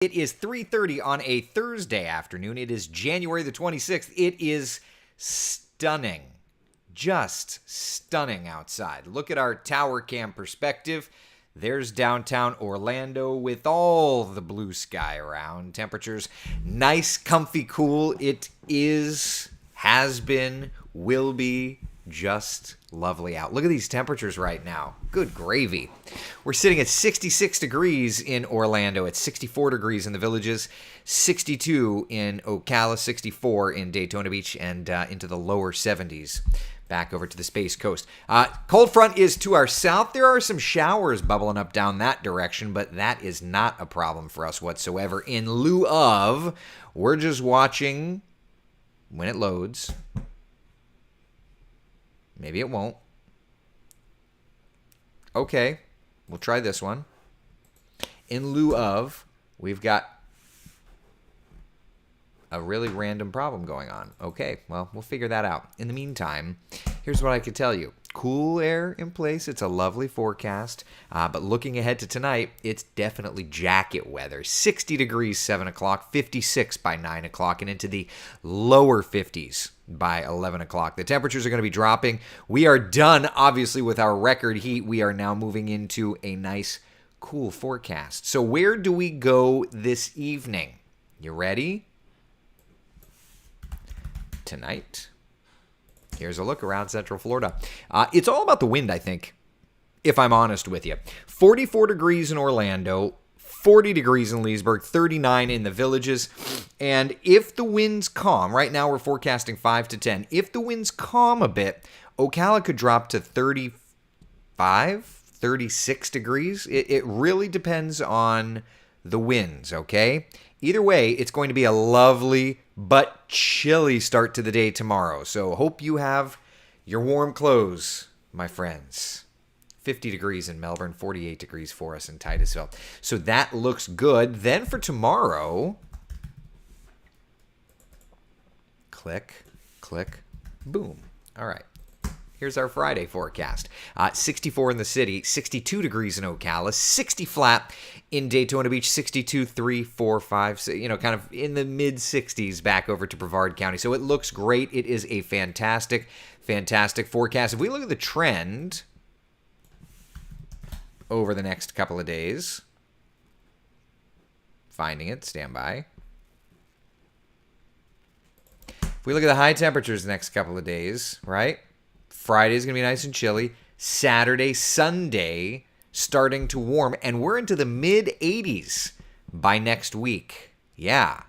It is 3:30 on a Thursday afternoon. It is January the 26th. It is stunning. Just stunning outside. Look at our tower cam perspective. There's downtown Orlando with all the blue sky around. Temperatures nice, comfy, cool. It is, has been, will be just lovely out. Look at these temperatures right now. Good gravy. We're sitting at 66 degrees in Orlando. It's 64 degrees in the Villages, 62 in Ocala, 64 in Daytona Beach, and into the lower 70s back over to the Space Coast. Cold front is to our south. There are some showers bubbling up down that direction, but that is not a problem for us whatsoever. In lieu of, we're just watching when it loads. Maybe it won't. Okay, we'll try this one. In lieu of, we've got a really random problem going on. Okay, well, we'll figure that out. In the meantime, here's what I could tell you. Cool air in place. It's a lovely forecast. But looking ahead to tonight, it's definitely jacket weather. 60 degrees, 7 o'clock, 56 by 9 o'clock, and into the lower 50s by 11 o'clock. The temperatures are going to be dropping. We are done, obviously, with our record heat. We are now moving into a nice, cool forecast. So where do we go this evening? You ready? Tonight, here's a look around Central Florida. It's all about the wind, I think, if I'm honest with you. 44 degrees in Orlando, 40 degrees in Leesburg, 39 in the Villages. And if the winds calm, right now we're forecasting 5 to 10. If the winds calm a bit, Ocala could drop to 35, 36 degrees. It really depends on the winds, okay? Either way, it's going to be a lovely but chilly start to the day tomorrow. So hope you have your warm clothes, my friends. 50 degrees in Melbourne, 48 degrees for us in Titusville. So that looks good. Then for tomorrow, click, click, boom. All right. Here's our Friday forecast. 64 in the city, 62 degrees in Ocala, 60 flat in Daytona Beach, 62, 3, 4, 5, kind of in the mid-60s back over to Brevard County. So it looks great. It is a fantastic, fantastic forecast. If we look at the trend over the next couple of days, finding it, stand by. If we look at the high temperatures the next couple of days, right? Friday's going to be nice and chilly. Saturday, Sunday, starting to warm. And we're into the mid-80s by next week. Yeah,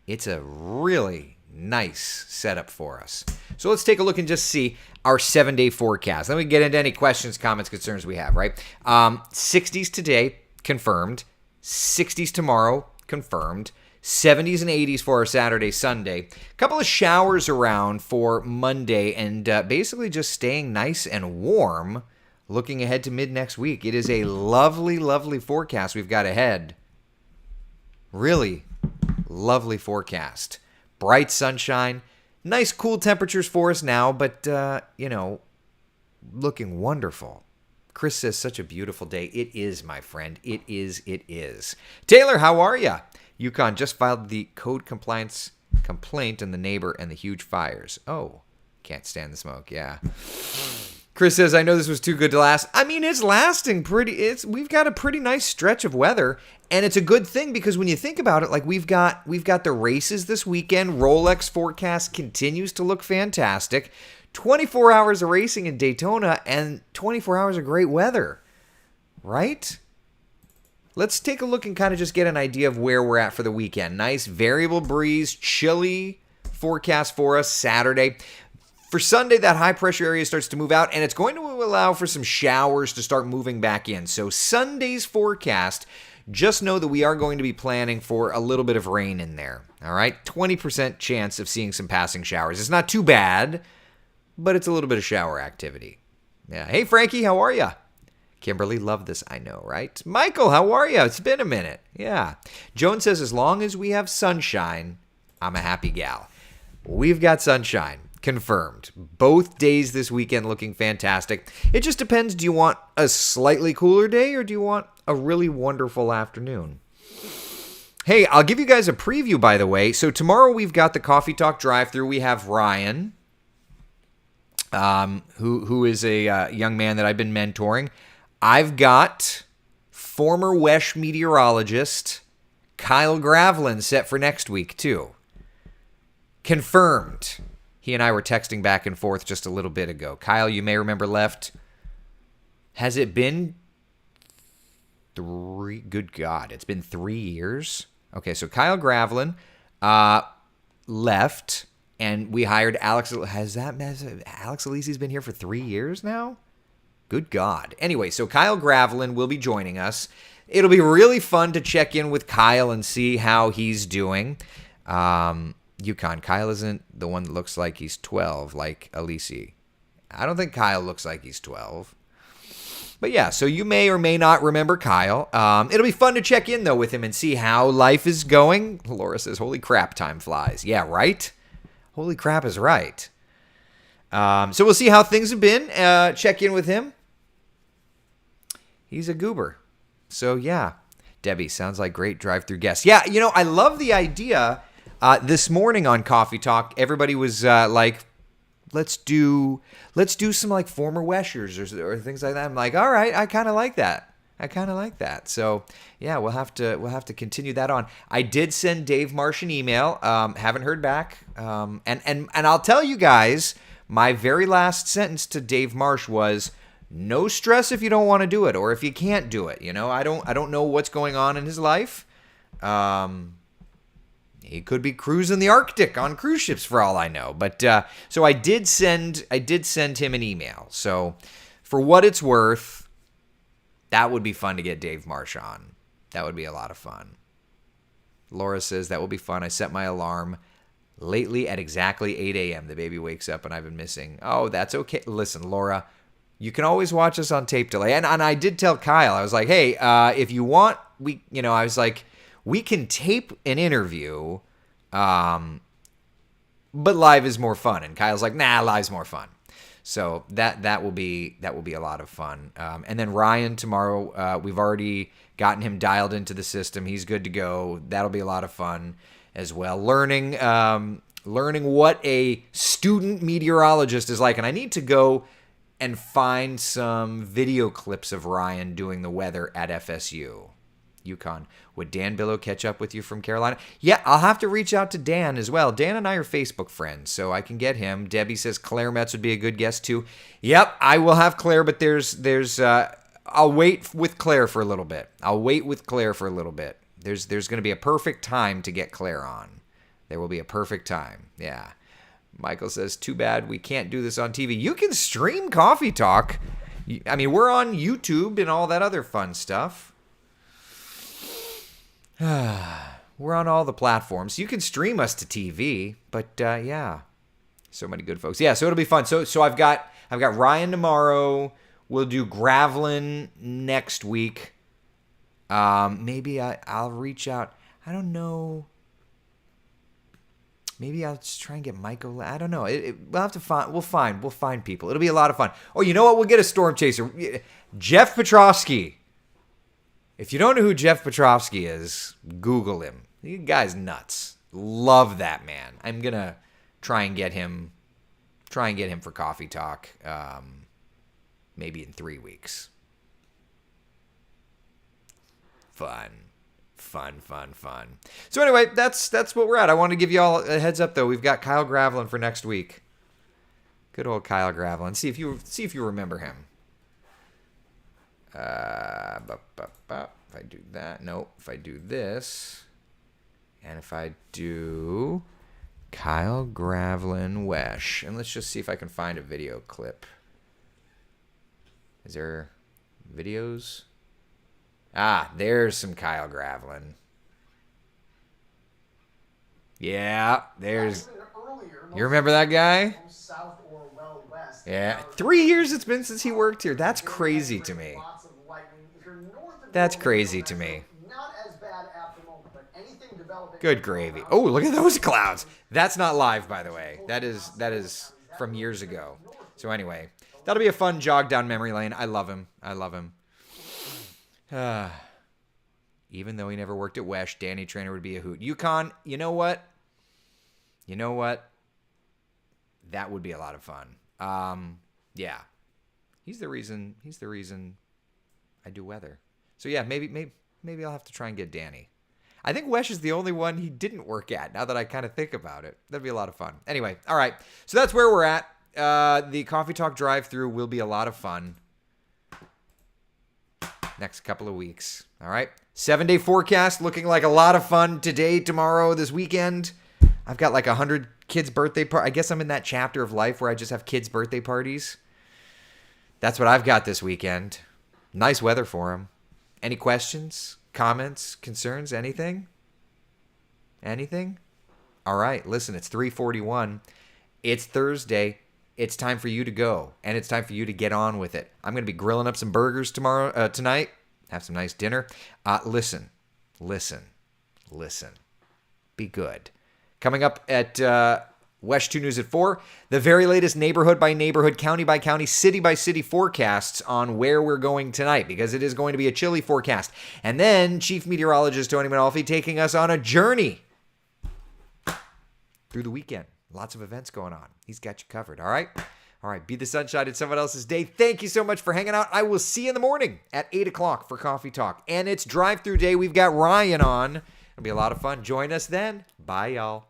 it's a really nice setup for us. So let's take a look and just see our 7-day forecast. Then we get into any questions, comments, concerns we have, right? 60s today, confirmed. 60s tomorrow, confirmed. 70s and 80s for our Saturday, Sunday. A couple of showers around for Monday, and basically just staying nice and warm looking ahead to mid next week. It is a lovely, lovely forecast we've got ahead. Really lovely forecast. Bright sunshine. Nice cool temperatures for us now, but, looking wonderful. Chris says, such a beautiful day. It is, my friend. It is, it is. Taylor, how are you? Yukon just filed the code compliance complaint on the neighbor and the huge fires. Oh, can't stand the smoke. Yeah. Chris says, I know this was too good to last. I mean, it's lasting we've got a pretty nice stretch of weather, and it's a good thing because when you think about it, like we've got the races this weekend. Rolex forecast continues to look fantastic. 24 hours of racing in Daytona and 24 hours of great weather. Right? Let's take a look and kind of just get an idea of where we're at for the weekend. Nice variable breeze, chilly forecast for us Saturday. For Sunday, that high pressure area starts to move out, and it's going to allow for some showers to start moving back in. So Sunday's forecast, just know that we are going to be planning for a little bit of rain in there. All right? 20% chance of seeing some passing showers. It's not too bad, but it's a little bit of shower activity. Yeah. Hey, Frankie, how are you? Kimberly, love this, I know, right? Michael, how are you? It's been a minute. Yeah. Joan says, as long as we have sunshine, I'm a happy gal. We've got sunshine. Confirmed. Both days this weekend looking fantastic. It just depends. Do you want a slightly cooler day or do you want a really wonderful afternoon? Hey, I'll give you guys a preview, by the way. So tomorrow we've got the Coffee Talk drive-thru. We have Ryan, who is a young man that I've been mentoring. I've got former WESH meteorologist Kyle Gravlin set for next week, too. Confirmed. He and I were texting back and forth just a little bit ago. Kyle, you may remember, left. Has it been three? Good God, it's been 3 years? Okay, so Kyle Gravlin left, and we hired Alex. Alex Alisi's been here for 3 years now? Good God. Anyway, so Kyle Gravlin will be joining us. It'll be really fun to check in with Kyle and see how he's doing. Yukon, Kyle isn't the one that looks like he's 12, like Alisi. I don't think Kyle looks like he's 12. But yeah, so you may or may not remember Kyle. It'll be fun to check in, though, with him and see how life is going. Laura says, holy crap, time flies. Yeah, right? Holy crap is right. So we'll see how things have been. Check in with him. He's a goober. So yeah. Debbie, sounds like great drive-through guests. Yeah, you know, I love the idea. This morning on Coffee Talk, everybody was like, let's do some like former Weshers or things like that. I'm like, all right, I kind of like that. So yeah, we'll have to continue that on. I did send Dave Marsh an email. Haven't heard back. And I'll tell you guys, my very last sentence to Dave Marsh was, no stress if you don't want to do it or if you can't do it. You know, I don't know what's going on in his life. He could be cruising the Arctic on cruise ships for all I know. But so I did send him an email. So for what it's worth, that would be fun to get Dave Marsh on. That would be a lot of fun. Laura says that will be fun. I set my alarm lately at exactly 8 a.m. The baby wakes up and I've been missing. Oh, that's okay. Listen, Laura, you can always watch us on tape delay. And I did tell Kyle, I was like, hey, if you want, I was like, we can tape an interview, but live is more fun. And Kyle's like, nah, live's more fun. So that will be a lot of fun. And then Ryan tomorrow, we've already gotten him dialed into the system. He's good to go. That'll be a lot of fun as well. Learning what a student meteorologist is like. And I need to go and find some video clips of Ryan doing the weather at FSU. Yukon. Would Dan Billow catch up with you from Carolina? Yeah, I'll have to reach out to Dan as well. Dan and I are Facebook friends, so I can get him. Debbie says Claire Metz would be a good guest too. Yep, I will have Claire, but I'll wait with Claire for a little bit. There's going to be a perfect time to get Claire on. There will be a perfect time. Yeah. Michael says, too bad we can't do this on TV. You can stream Coffee Talk. I mean, we're on YouTube and all that other fun stuff. We're on all the platforms. You can stream us to TV, but yeah, so many good folks. Yeah, so it'll be fun. So I've got Ryan tomorrow. We'll do Gravlin next week. Maybe I'll reach out. I don't know. Maybe I'll just try and get Michael. I don't know. We'll have to find. We'll find people. It'll be a lot of fun. Oh, you know what? We'll get a storm chaser. Jeff Petrovsky. If you don't know who Jeff Petrovsky is, Google him. The guy's nuts. Love that man. I'm gonna try and get him for Coffee Talk. Maybe in 3 weeks. Fun. So anyway, that's what we're at. I want to give you all a heads up though. We've got Kyle Gravlin for next week. Good old Kyle Gravlin. See if you remember him. If I do that, nope. If I do this, and if I do Kyle Gravlin Wesh, and let's just see if I can find a video clip. Is there videos? There's some Kyle Gravlin. Yeah, there's. You remember that guy? Yeah, 3 years it's been since he worked here. That's crazy to me. Good gravy. Oh, look at those clouds. That's not live, by the way. That is from years ago. So anyway, that'll be a fun jog down memory lane. I love him. Even though he never worked at Wesh, Danny Trainer would be a hoot. UConn, you know what? You know what? That would be a lot of fun. Yeah. He's the reason I do weather. So yeah, maybe I'll have to try and get Danny. I think Wesh is the only one he didn't work at, now that I kind of think about it. That'd be a lot of fun. Anyway, all right. So that's where we're at. The Coffee Talk drive-thru will be a lot of fun next couple of weeks. All right. 7-day forecast looking like a lot of fun today, tomorrow, this weekend. I've got like 100 kids' birthday parties. I guess I'm in that chapter of life where I just have kids' birthday parties. That's what I've got this weekend. Nice weather for them. Any questions, comments, concerns, anything? Anything? All right. Listen, it's 3:41. It's Thursday. It's time for you to go, and it's time for you to get on with it. I'm going to be grilling up some burgers tonight. Have some nice dinner. Listen. Be good. Coming up at Wesh 2 News at 4, the very latest neighborhood by neighborhood, county by county, city by city forecasts on where we're going tonight, because it is going to be a chilly forecast. And then Chief Meteorologist Tony Manalfi taking us on a journey through the weekend. Lots of events going on. He's got you covered, all right? All right, be the sunshine in someone else's day. Thank you so much for hanging out. I will see you in the morning at 8 o'clock for Coffee Talk. And it's drive-through day. We've got Ryan on. It'll be a lot of fun. Join us then. Bye, y'all.